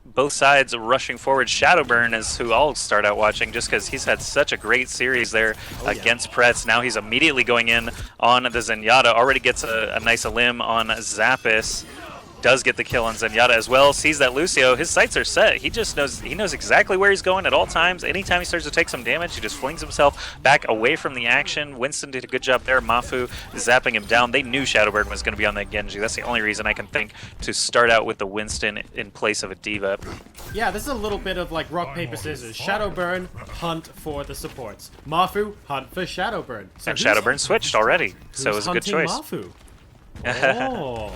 both sides rushing forward. Shadowburn is who I'll start out watching just because he's had such a great series there against Pretz. Now he's immediately going in on the Zenyatta. Already gets a nice limb on Zappis. Does get the kill on Zenyatta as well. Sees that Lucio, his sights are set. He just knows exactly where he's going at all times. Anytime he starts to take some damage, he just flings himself back away from the action. Winston did a good job there. Mafu zapping him down. They knew Shadowburn was going to be on that Genji. That's the only reason I can think to start out with the Winston in place of a D.Va. Yeah, this is a little bit of like rock, paper, scissors. Shadowburn, hunt for the supports. Mafu, hunt for Shadowburn. So and Shadowburn switched already, so it was a good choice. Mafu? Oh.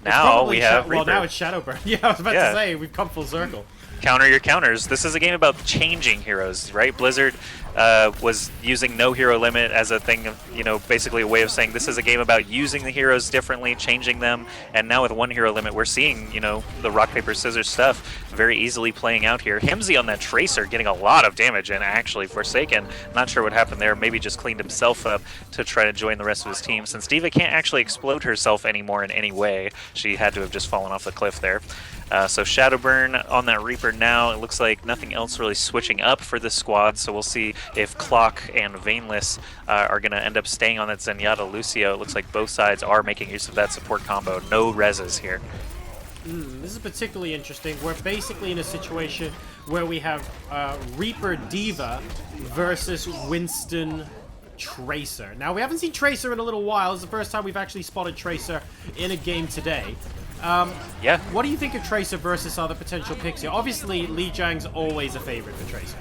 Now we have Well, now it's Shadowburn. Yeah, I was about to say, we've come full circle. Counter your counters. This is a game about changing heroes, right? Blizzard was using no hero limit as a thing of, you know, basically a way of saying this is a game about using the heroes differently, changing them, and now with one hero limit, we're seeing, you know, the rock, paper, scissors stuff very easily playing out here. Hymzi on that Tracer getting a lot of damage, and actually Forsaken, not sure what happened there, maybe just cleaned himself up to try to join the rest of his team. Since D.Va can't actually explode herself anymore in any way, she had to have just fallen off the cliff there. So Shadowburn on that Reaper now. It looks like nothing else really switching up for this squad, so we'll see if Clock and Veineless are going to end up staying on that Zenyatta Lucio. It looks like both sides are making use of that support combo. No reses here. This is particularly interesting. We're basically in a situation where we have Reaper D.Va versus Winston Tracer. Now, we haven't seen Tracer in a little while. It's the first time we've actually spotted Tracer in a game today. Yeah. What do you think of Tracer versus other potential picks here? Obviously, Lijiang's always a favorite for Tracer.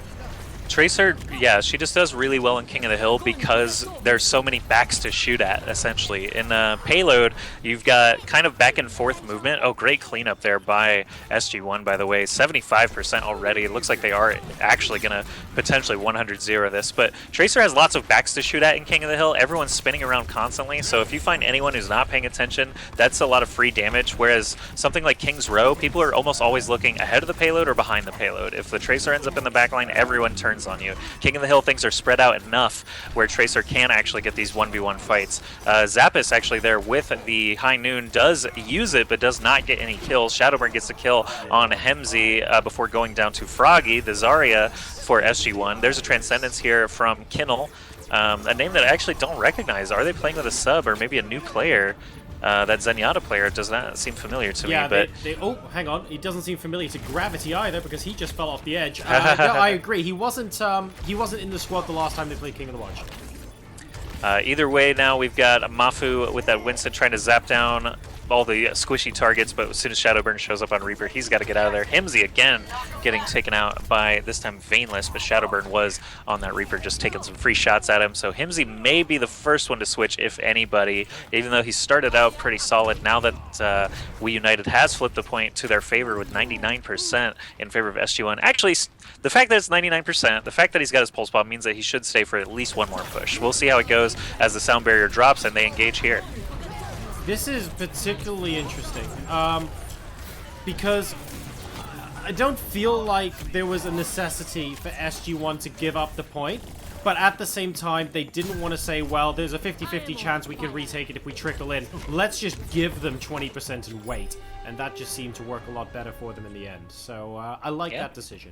Tracer, yeah, she just does really well in King of the Hill because there's so many backs to shoot at, essentially. In Payload, you've got kind of back and forth movement. Oh, great cleanup there by SG-1, by the way. 75% already. It looks like they are actually going to potentially 100-0 this. But Tracer has lots of backs to shoot at in King of the Hill. Everyone's spinning around constantly, so if you find anyone who's not paying attention, that's a lot of free damage. Whereas something like King's Row, people are almost always looking ahead of the payload or behind the payload. If the Tracer ends up in the backline, everyone turns on you. King of the Hill things are spread out enough where Tracer can actually get these 1v1 fights. Zappis actually there with the High Noon does use it but does not get any kills. Shadowburn gets a kill on Hymzi before going down to Fragi, the Zarya for SG-1. There's a Transcendence here from Kyynel, a name that I actually don't recognize. Are they playing with a sub or maybe a new player? That Zenyatta player does not seem familiar to me, but... oh, hang on. It doesn't seem familiar to Gravity either because he just fell off the edge. No, I agree. He wasn't in the squad the last time they played King of the Watch. Either way, now we've got Mafu with that Winston trying to zap down all the squishy targets, but as soon as Shadowburn shows up on Reaper, he's got to get out of there. Hymzi again getting taken out by, this time, Veineless, but Shadowburn was on that Reaper just taking some free shots at him. So Hymzi may be the first one to switch, if anybody, even though he started out pretty solid. Now that Weunited has flipped the point to their favor with 99% in favor of SG-1. Actually, the fact that it's 99%, the fact that he's got his pulse bomb means that he should stay for at least one more push. We'll see how it goes as the sound barrier drops and they engage here. This is particularly interesting because I don't feel like there was a necessity for SG-1 to give up the point, but at the same time, they didn't want to say, well, there's a 50-50 chance we can retake it if we trickle in. Let's just give them 20% and wait. And that just seemed to work a lot better for them in the end. So I like that decision.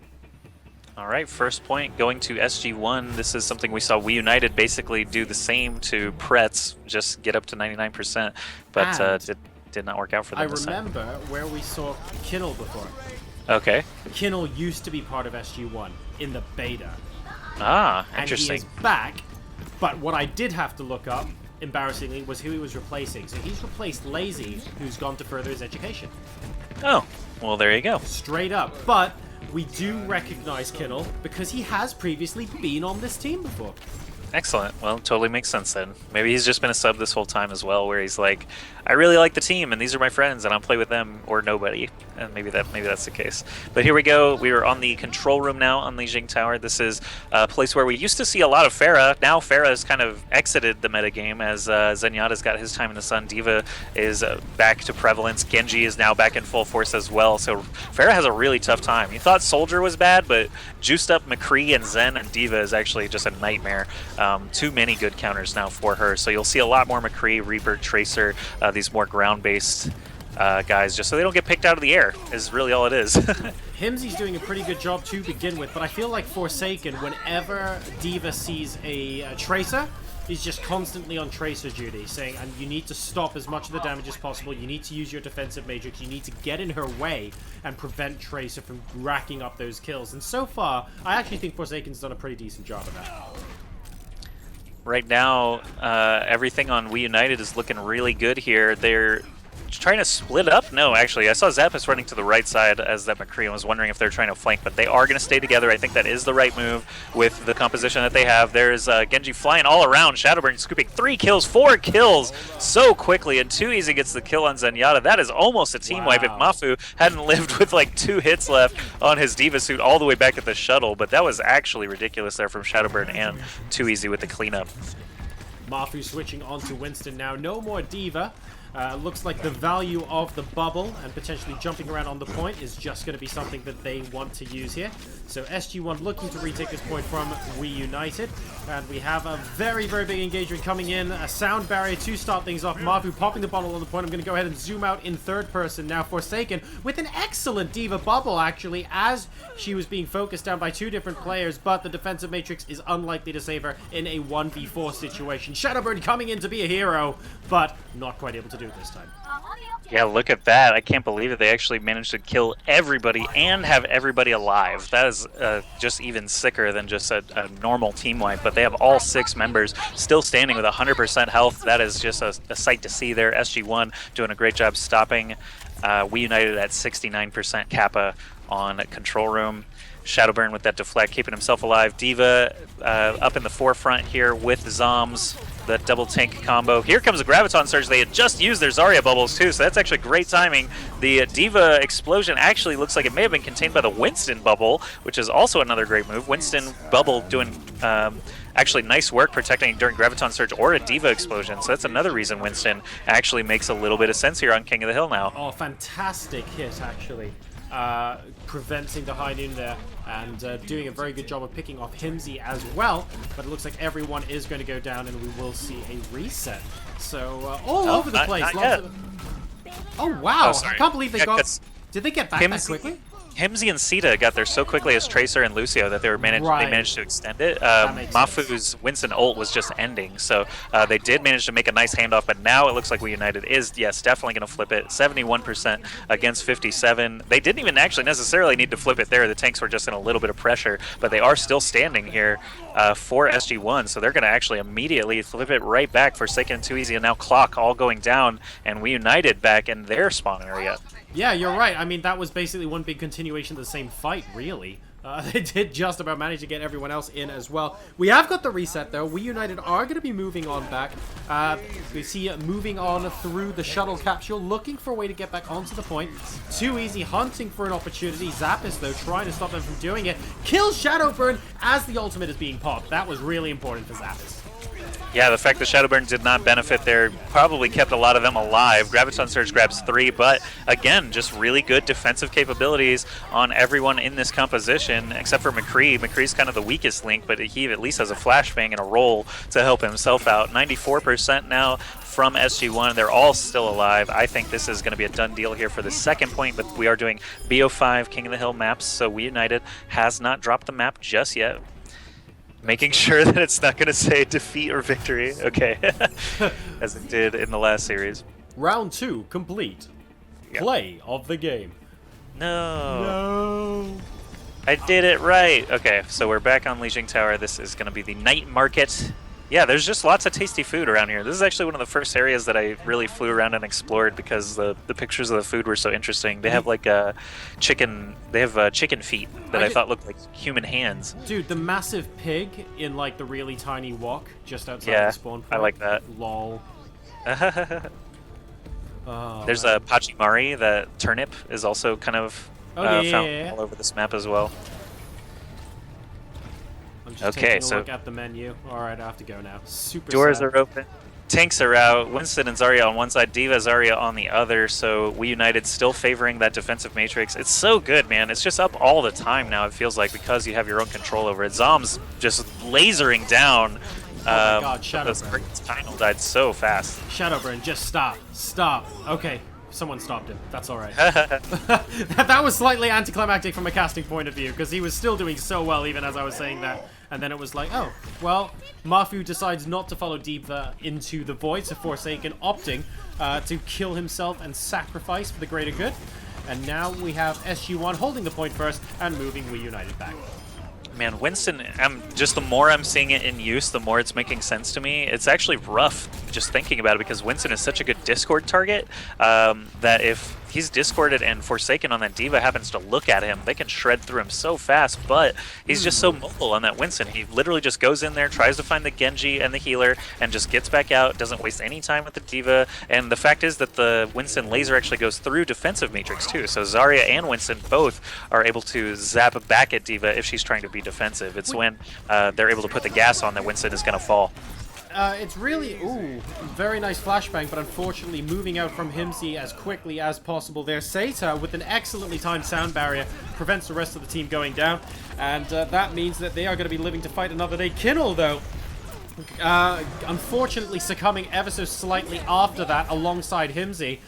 All right, first point going to SG-1. This is something we saw Weunited basically do the same to Pretz, just get up to 99%, but did not work out for them this time. I remember where we saw Kyynel before. Okay. Kyynel used to be part of SG-1 in the beta. Ah, interesting. And he is back, but what I did have to look up, embarrassingly, was who he was replacing. So he's replaced Lazy, who's gone to further his education. Oh, well, there you go. Straight up. But we do recognize Kyynel because he has previously been on this team before. Excellent. Well, totally makes sense then. Maybe he's just been a sub this whole time as well, where he's like, I really like the team, and these are my friends, and I'll play with them or nobody. And maybe that's the case. But here we go. We are on the control room now on Lijiang Tower. This is a place where we used to see a lot of Pharah. Now Pharah has kind of exited the metagame as Zenyatta's got his time in the sun. D.Va is back to prevalence. Genji is now back in full force as well. So Pharah has a really tough time. You thought Soldier was bad, but juiced up McCree and Zen and D.Va is actually just a nightmare. Too many good counters now for her. So you'll see a lot more McCree, Reaper, Tracer, these more ground-based guys, just so they don't get picked out of the air, is really all it is. Hymzi's doing a pretty good job to begin with, but I feel like Forsaken, whenever D.Va sees a Tracer, he's just constantly on Tracer duty, saying, and you need to stop as much of the damage as possible, you need to use your defensive matrix, you need to get in her way and prevent Tracer from racking up those kills. And so far, I actually think Forsaken's done a pretty decent job of that. Right now, everything on Weunited is looking really good here. They're trying to split up? No, actually. I saw Zappis running to the right side as that McCree and was wondering if they're trying to flank, but they are going to stay together. I think that is the right move with the composition that they have. There's Genji flying all around. Shadowburn scooping 3 kills, 4 kills so quickly, and TwoEasy gets the kill on Zenyatta. That is almost a team wipe if Mafu hadn't lived with like 2 hits left on his D.Va suit all the way back at the shuttle, but that was actually ridiculous there from Shadowburn and TwoEasy with the cleanup. Mafu switching on to Winston now. No more D.Va. Looks like the value of the bubble and potentially jumping around on the point is just going to be something that they want to use here. So SG-1 looking to retake this point from Weunited. And we have a very, very big engagement coming in. A sound barrier to start things off. Mafu popping the bottle on the point. I'm going to go ahead and zoom out in third person now. Forsaken with an excellent D.Va bubble, actually, as she was being focused down by 2 different players. But the defensive matrix is unlikely to save her in a 1v4 situation. Shadowburn coming in to be a hero, but not quite able to do it this time. Yeah, look at that. I can't believe it. They actually managed to kill everybody and have everybody alive. That is just even sicker than just a normal team wipe. But they have all 6 members still standing with 100% health. That is just a sight to see there. SG-1 doing a great job stopping Weunited at 69% Kappa on control room. Shadowburn with that deflect, keeping himself alive. D.Va up in the forefront here with Zombs, the double tank combo. Here comes a Graviton Surge. They had just used their Zarya bubbles too, so that's actually great timing. The D.Va explosion actually looks like it may have been contained by the Winston bubble, which is also another great move. Winston bubble doing actually nice work protecting during Graviton Surge or a D.Va explosion, so that's another reason Winston actually makes a little bit of sense here on King of the Hill now. Oh, fantastic hit, actually. Preventing the high noon there and doing a very good job of picking off Hymzi as well, but it looks like everyone is going to go down and we will see a reset. So all over the place. Oh wow, I can't believe they got... Did they get back that quickly? Hymzi and Seita got there so quickly as Tracer and Lucio that they managed to extend it. Mafu's Winston ult was just ending, so they did manage to make a nice handoff, but now it looks like Weunited is, yes, definitely going to flip it. 71% against 57. They didn't even actually necessarily need to flip it there. The tanks were just in a little bit of pressure, but they are still standing here for SG-1, so they're going to actually immediately flip it right back. Forsaken and TwoEasy, and now Clock all going down, and Weunited back in their spawn area. Yeah, you're right. I mean, that was basically one big continuation of the same fight, really. They did just about manage to get everyone else in as well. We have got the reset, though. Weunited are going to be moving on back. We see moving on through the shuttle capsule, looking for a way to get back onto the point. TwoEasy hunting for an opportunity. Zappis, though, trying to stop them from doing it. Kills Shadowburn as the ultimate is being popped. That was really important for Zappis. Yeah, the fact that Shadowburn did not benefit there probably kept a lot of them alive. Graviton Surge grabs 3, but again, just really good defensive capabilities on everyone in this composition, except for McCree. McCree's kind of the weakest link, but he at least has a flashbang and a roll to help himself out. 94% now from SG-1. They're all still alive. I think this is going to be a done deal here for the second point, but we are doing BO5 King of the Hill maps, so Weunited has not dropped the map just yet. Making sure that it's not going to say defeat or victory, okay, as it did in the last series. Round 2 complete. Yep. Play of the game. No. I did it right. Okay, so we're back on Lijiang Tower. This is going to be the night market. Yeah, there's just lots of tasty food around here. This is actually one of the first areas that I really flew around and explored because the pictures of the food were so interesting. They have like chicken feet that I thought looked like human hands. Dude, the massive pig in like the really tiny wok just outside the spawn point. I like that. Lol. There's a Pachimari, that turnip is also kind of found all over this map as well. I'm just taking a look at the menu. Alright, I have to go now. Super Doors sad. are open. Tanks are out. Winston and Zarya on one side, D.Va, Zarya on the other, so Weunited still favoring that defensive matrix. It's so good, man. It's just up all the time now, it feels like, because you have your own control over it. Zombs just lasering down. Oh my god, Shadowburn. Kyynel died so fast. Shadowburn, just stop. Stop. Okay. Someone stopped him. That's all right. That was slightly anticlimactic from a casting point of view, because he was still doing so well even as I was saying that. And then it was like, oh, well, Mafu decides not to follow D.Va into the void, so Forsaken opting to kill himself and sacrifice for the greater good. And now we have SG-1 holding the point first and moving Weunited back. Man, Winston, just the more I'm seeing it in use, the more it's making sense to me. It's actually rough just thinking about it, because Winston is such a good Discord target that if he's Discorded and Forsaken on that D.Va happens to look at him, they can shred through him so fast, but he's just so mobile on that Winston. He literally just goes in there, tries to find the Genji and the healer, and just gets back out, doesn't waste any time with the D.Va. And the fact is that the Winston laser actually goes through defensive matrix too, so Zarya and Winston both are able to zap back at D.Va if she's trying to be defensive. It's when they're able to put the gas on that Winston is going to fall. It's really, very nice flashbang, but unfortunately moving out from Hymzi as quickly as possible there. Seita, with an excellently timed sound barrier, prevents the rest of the team going down, and that means that they are going to be living to fight another day. Kyynel, though, unfortunately succumbing ever so slightly after that alongside Hymzi.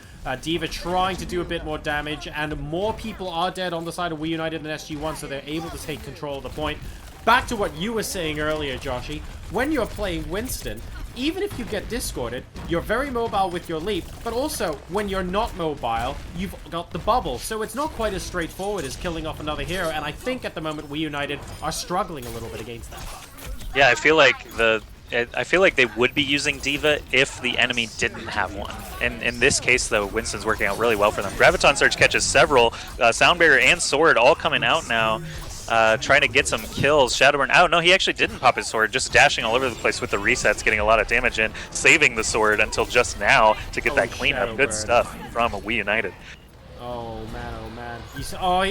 D.Va trying to do a bit more damage, and more people are dead on the side of Weunited than SG-1, so they're able to take control of the point. Back to what you were saying earlier, Joshy. When you're playing Winston, even if you get discorded, you're very mobile with your leap, but also, when you're not mobile, you've got the bubble. So it's not quite as straightforward as killing off another hero, and I think at the moment Weunited are struggling a little bit against that. Yeah, I feel like they would be using D.Va if the enemy didn't have one. And in this case, though, Winston's working out really well for them. Graviton Surge catches several. Sound Barrier and Sword all coming out now. Trying to get some kills. Shadowburn, oh no, he actually didn't pop his sword, just dashing all over the place with the resets, getting a lot of damage in, saving the sword until just now to get that cleanup. Good stuff from Weunited. Oh man.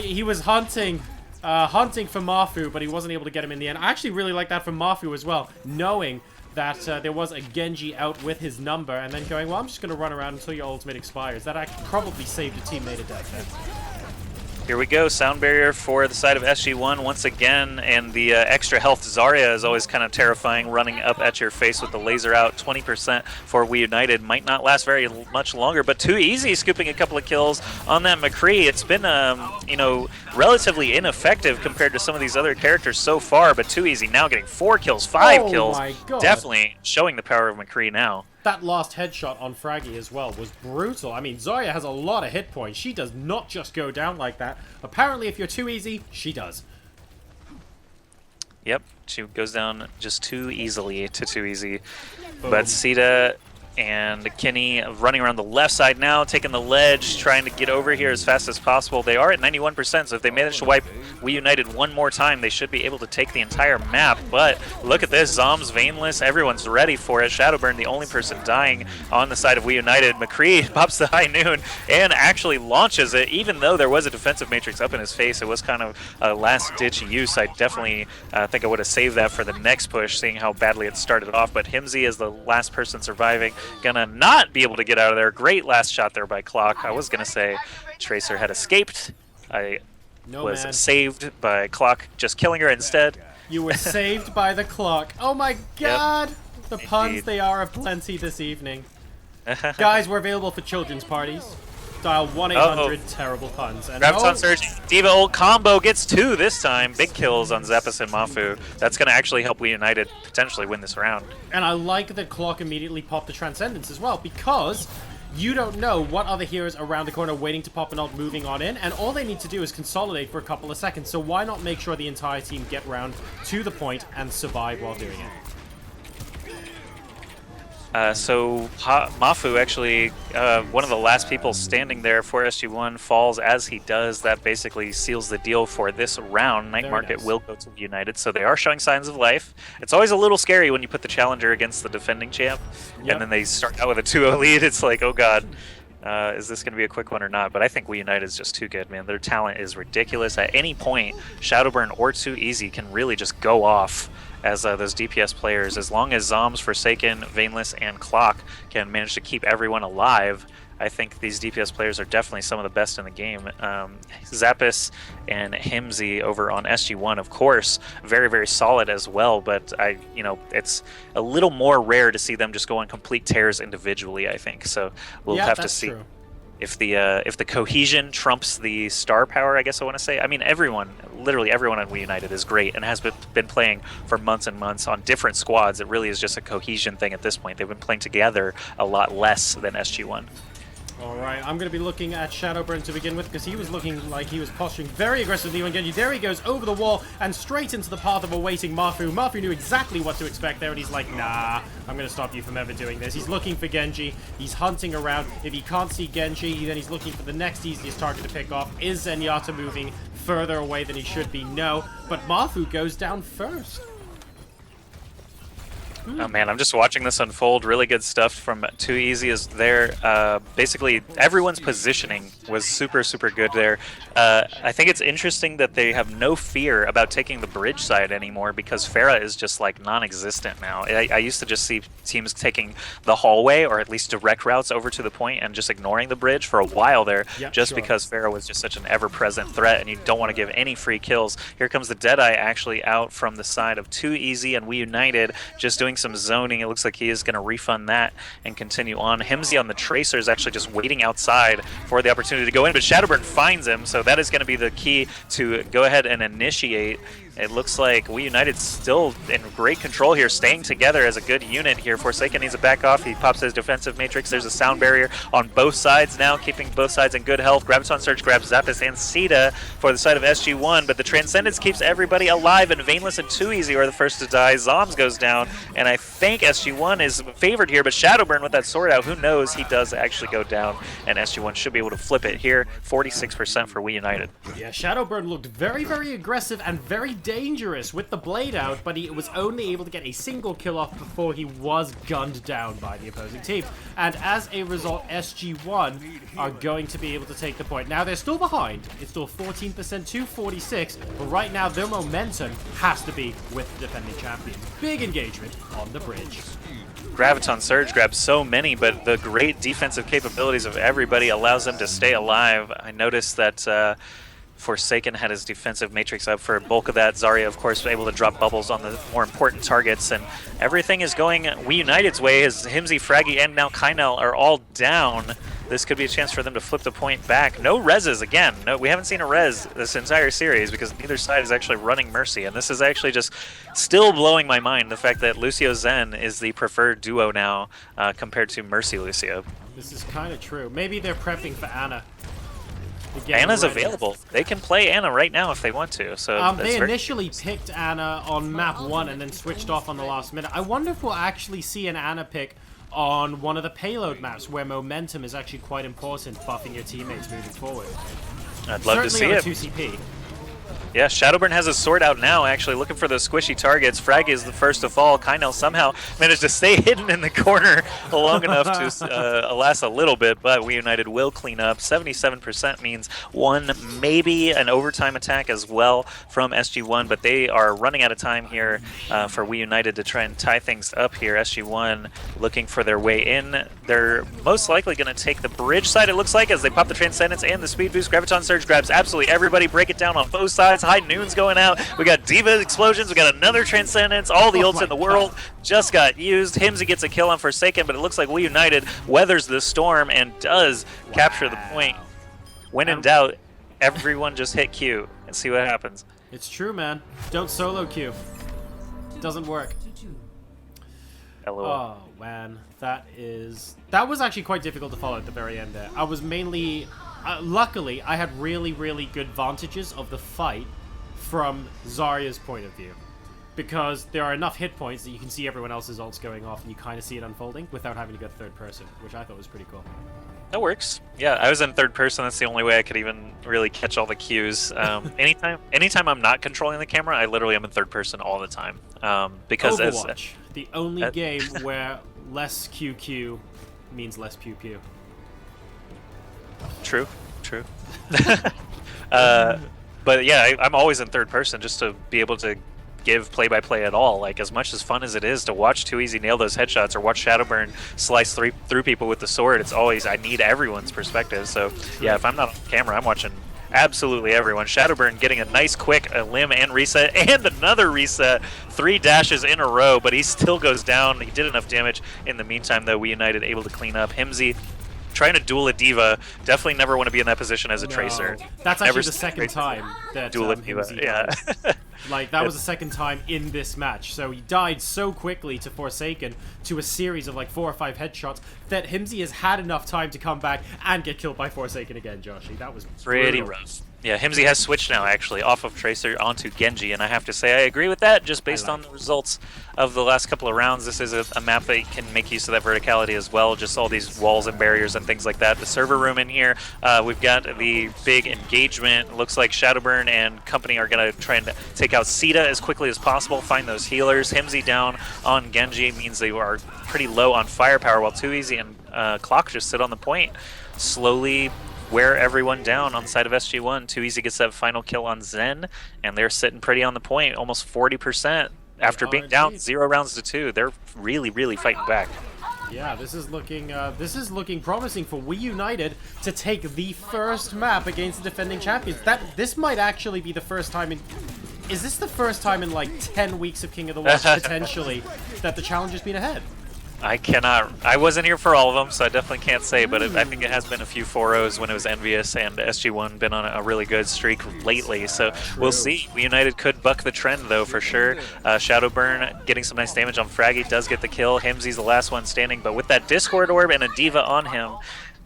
He was hunting for Mafu, but he wasn't able to get him in the end. I actually really like that from Mafu as well, knowing that there was a Genji out with his number, and then going, well, I'm just going to run around until your ultimate expires. That actually probably saved a teammate a death then. Here we go, sound barrier for the side of SG-1 once again, and the extra health Zarya is always kind of terrifying, running up at your face with the laser out. 20% for Weunited, might not last very much longer, but TwoEasy scooping a couple of kills on that McCree. It's been, you know, relatively ineffective compared to some of these other characters so far, but TwoEasy now getting 4 kills, 5 kills. My God. Definitely showing the power of McCree now. That last headshot on Fragi as well was brutal. I mean, Zarya has a lot of hit points. She does not just go down like that. Apparently, if you're TwoEasy, she does. Yep, she goes down just too easily to TwoEasy. Boom. But Seita and Kyynel running around the left side now, taking the ledge, trying to get over here as fast as possible. They are at 91%, so if they manage to wipe Weunited one more time, they should be able to take the entire map. But look at this, Zombs, Veineless, everyone's ready for it. Shadowburn, the only person dying on the side of Weunited. McCree pops the high noon and actually launches it, even though there was a defensive matrix up in his face. It was kind of a last-ditch use. I definitely think I would have saved that for the next push, seeing how badly it started off. But Hymzi is the last person surviving. Gonna not be able to get out of there. Great last shot there by Clock. I was gonna say Tracer had escaped. I was saved by Clock just killing her instead. You were saved by the Clock. Oh my God! Yep. The puns, Indeed. They are aplenty this evening. Guys, we're available for children's parties. Dial 1-800-TERRIBLE puns. And Graviton Surge, D.Va ult combo gets 2 this time. Big kills on Zappis and Mafu. That's going to actually help Weunited potentially win this round. And I like that Clock immediately popped the Transcendence as well, because you don't know what other heroes around the corner waiting to pop an ult moving on in, and all they need to do is consolidate for a couple of seconds. So why not make sure the entire team get round to the point and survive while doing it? So Mafu actually, one of the last people standing there for SG-1, falls as he does. That basically seals the deal for this round. Night Market will go to Weunited, so they are showing signs of life. It's always a little scary when you put the challenger against the defending champ, and then they start out with a 2-0 lead. It's like, oh god, is this going to be a quick one or not? But I think Weunited is just too good, man. Their talent is ridiculous. At any point, Shadowburn or TwoEasy can really just go off as those DPS players. As long as Zombs, Forsaken, Veineless, and Clock can manage to keep everyone alive, I think these DPS players are definitely some of the best in the game. Zappis and Hymzi over on SG-1, of course, very, very solid as well, but it's a little more rare to see them just go on complete tears individually, I think. So we'll have to see. True. if the cohesion trumps the star power, I guess I want to say. I mean, literally everyone on Weunited is great and has been playing for months and months on different squads. It really is just a cohesion thing at this point. They've been playing together a lot less than SG-1. All right, I'm going to be looking at Shadowburn to begin with because he was looking like he was posturing very aggressively on Genji. There he goes over the wall and straight into the path of awaiting Mafu. Mafu knew exactly what to expect there, and he's like, nah, I'm going to stop you from ever doing this. He's looking for Genji. He's hunting around. If he can't see Genji, then he's looking for the next easiest target to pick off. Is Zenyatta moving further away than he should be? No, but Mafu goes down first. Oh man, I'm just watching this unfold. Really good stuff from TwoEasy is there. Basically, everyone's positioning was super, super good there. I think it's interesting that they have no fear about taking the bridge side anymore because Pharah is just like non-existent now. I used to just see teams taking the hallway or at least direct routes over to the point and just ignoring the bridge for a while there, because Pharah was just such an ever-present threat and you don't want to give any free kills. Here comes the Deadeye actually out from the side of TwoEasy and Weunited, just doing some zoning. It looks like he is going to refund that and continue on. Hymzi on the Tracer is actually just waiting outside for the opportunity to go in, but Shadowburn finds him, so that is going to be the key to go ahead and initiate. It looks like Weunited's still in great control here, staying together as a good unit here. Forsaken needs to back off. He pops his defensive matrix. There's a sound barrier on both sides now, keeping both sides in good health. Graviton Surge grabs Zappis and Seita for the side of SG-1, but the Transcendence keeps everybody alive, and Veineless and TwoEasy are the first to die. Zombs goes down, and I think SG-1 is favored here, but Shadowburn with that sword out, who knows? He does actually go down, and SG-1 should be able to flip it here. 46% for Weunited. Yeah, Shadowburn looked very, very aggressive and very dangerous with the blade out, but he was only able to get a single kill off before he was gunned down by the opposing team. And as a result, SG-1 are going to be able to take the point. Now, they're still behind. It's still 14% to 46, but right now their momentum has to be with the defending champion. Big engagement on the bridge. Graviton Surge grabs so many, but the great defensive capabilities of everybody allows them to stay alive. I noticed that Forsaken had his defensive matrix up for bulk of that. Zarya, of course, was able to drop bubbles on the more important targets, and everything is going Weunited's way as Hymzi, Fragi, and now Kyynel are all down. This could be a chance for them to flip the point back. No reses again. No, we haven't seen a res this entire series because neither side is actually running Mercy, and this is actually just still blowing my mind, the fact that Lucio Zen is the preferred duo now compared to Mercy Lucio. This is kind of true. Maybe they're prepping for Ana. Anna's available. They can play Ana right now if they want to. So they initially picked Ana on map 1 and then switched off on the last minute. I wonder if we'll actually see an Ana pick on one of the payload maps where momentum is actually quite important, buffing your teammates moving forward. I'd love to see it. 2CP. Yeah, Shadowburn has his sword out now, actually looking for those squishy targets. Fragi is the first to fall. Kyynel somehow managed to stay hidden in the corner long enough to last a little bit, but Weunited will clean up. 77% means one, maybe an overtime attack as well from SG-1, but they are running out of time here for Weunited to try and tie things up here. SG-1 looking for their way in. They're most likely going to take the bridge side, it looks like, as they pop the Transcendence and the Speed Boost. Graviton Surge grabs absolutely everybody. Break it down on both sides. High Noon's going out. We got Diva explosions. We got another Transcendence. All the ults in the world just got used. Hymzi gets a kill on Forsaken, but it looks like Weunited weathers the storm and does capture the point. When in doubt, everyone just hit Q and see what happens. It's true, man. Don't solo Q. Doesn't work. LOL. Oh, man. That was actually quite difficult to follow at the very end there. I was mainly... luckily, I had really, really good vantages of the fight from Zarya's point of view. Because there are enough hit points that you can see everyone else's ults going off and you kind of see it unfolding without having to go third person, which I thought was pretty cool. That works. Yeah, I was in third person. That's the only way I could even really catch all the cues. Anytime I'm not controlling the camera, I literally am in third person all the time. Because Overwatch, the only game where less QQ means less pew pew. True. But yeah, I'm always in third person just to be able to give play-by-play at all. Like, as much as fun as it is to watch TwoEasy nail those headshots or watch Shadowburn slice through people with the sword, it's always, I need everyone's perspective. So yeah, if I'm not on camera, I'm watching absolutely everyone. Shadowburn getting a nice quick limb and reset, and another reset. 3 dashes in a row, but he still goes down. He did enough damage in the meantime, though. Weunited able to clean up. Hymzi trying to duel a diva, definitely never want to be in that position as a tracer. That's Never actually the second time that duel a diva. Hymzi Yeah. died. Like, that was the second time in this match. So he died so quickly to Forsaken to a series of like 4 or 5 headshots that Hymzi has had enough time to come back and get killed by Forsaken again, Joshy. That was Pretty brutal. rough. Yeah, Hymzi has switched now, actually, off of Tracer onto Genji, and I have to say I agree with that, just based on the results of the last couple of rounds. This is a map that can make use of that verticality as well, just all these walls and barriers and things like that. The server room in here, we've got the big engagement. Looks like Shadowburn and company are going to try and take out Seita as quickly as possible, find those healers. Hymzi down on Genji means they are pretty low on firepower, while TwoEasy and Clock just sit on the point, slowly wear everyone down on the side of SG-1. TwoEasy gets that final kill on Zen, and they're sitting pretty on the point, almost 40% after being down 0 rounds to 2. They're really, really fighting back. Yeah, this is looking promising for Weunited to take the first map against the defending champions. This might actually be the first time in. Is this the first time in like 10 weeks of King of the Watch potentially that the challenge has been ahead? I cannot. I wasn't here for all of them, so I definitely can't say, but I think it has been a few 4-0s when it was Envious, and SG-1 been on a really good streak lately, so we'll see. United could buck the trend, though, for sure. Shadowburn getting some nice damage on Fragi, does get the kill. Hymzi's the last one standing, but with that Discord Orb and a Diva on him,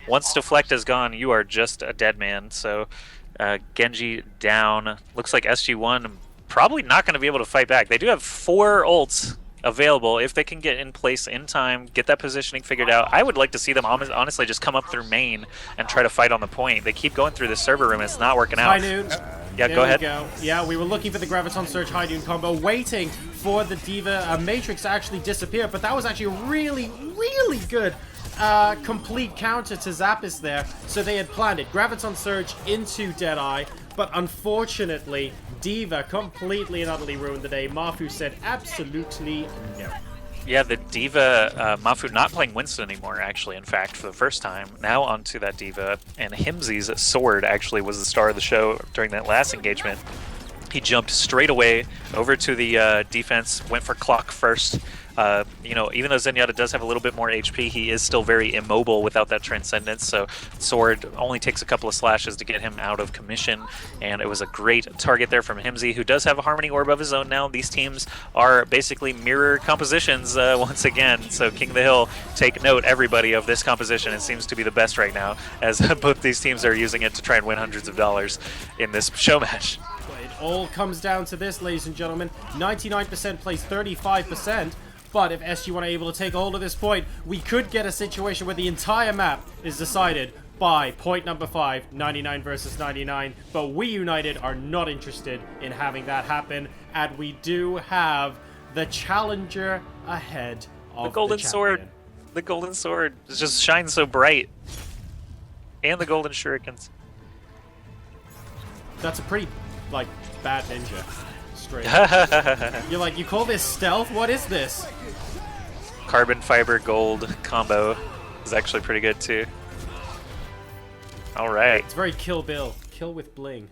once Deflect is gone, you are just a dead man. So Genji down. Looks like SG-1 probably not going to be able to fight back. They do have 4 ults available if they can get in place in time, get that positioning figured out. I would like to see them honestly just come up through main and try to fight on the point. They keep going through the server room and it's not working out. High noon. Yeah, go ahead. Yeah, we were looking for the Graviton Surge High Noon combo, waiting for the Diva Matrix to actually disappear, but that was actually a really, really good complete counter to Zappis there. So they had planned it. Graviton Surge into Deadeye, but unfortunately, Diva completely and utterly ruined the day. Mafu said absolutely no. Yeah, the Diva, Mafu not playing Winston anymore, actually, in fact, for the first time. Now onto that Diva, and Hymzi's sword actually was the star of the show during that last engagement. He jumped straight away over to the defense, went for Clock first. You know, even though Zenyatta does have a little bit more HP, he is still very immobile without that Transcendence, so Sword only takes a couple of slashes to get him out of commission, and it was a great target there from Hymzi, who does have a Harmony Orb of his own now. These teams are basically mirror compositions once again, so King of the Hill, take note, everybody, of this composition. It seems to be the best right now, as both these teams are using it to try and win hundreds of dollars in this show match. It all comes down to this, ladies and gentlemen. 99% plays 35%. But if SG-1 are able to take hold of this point, we could get a situation where the entire map is decided by point number 5, 99 versus 99. But Weunited are not interested in having that happen. And we do have the challenger ahead of the Golden Sword. The Golden Sword just shines so bright. And the Golden Shurikens. That's a pretty, like, bad ninja. Straight. You're like, you call this stealth? What is this? Carbon fiber gold combo is actually pretty good too. All right. It's very Kill Bill. Kill with bling.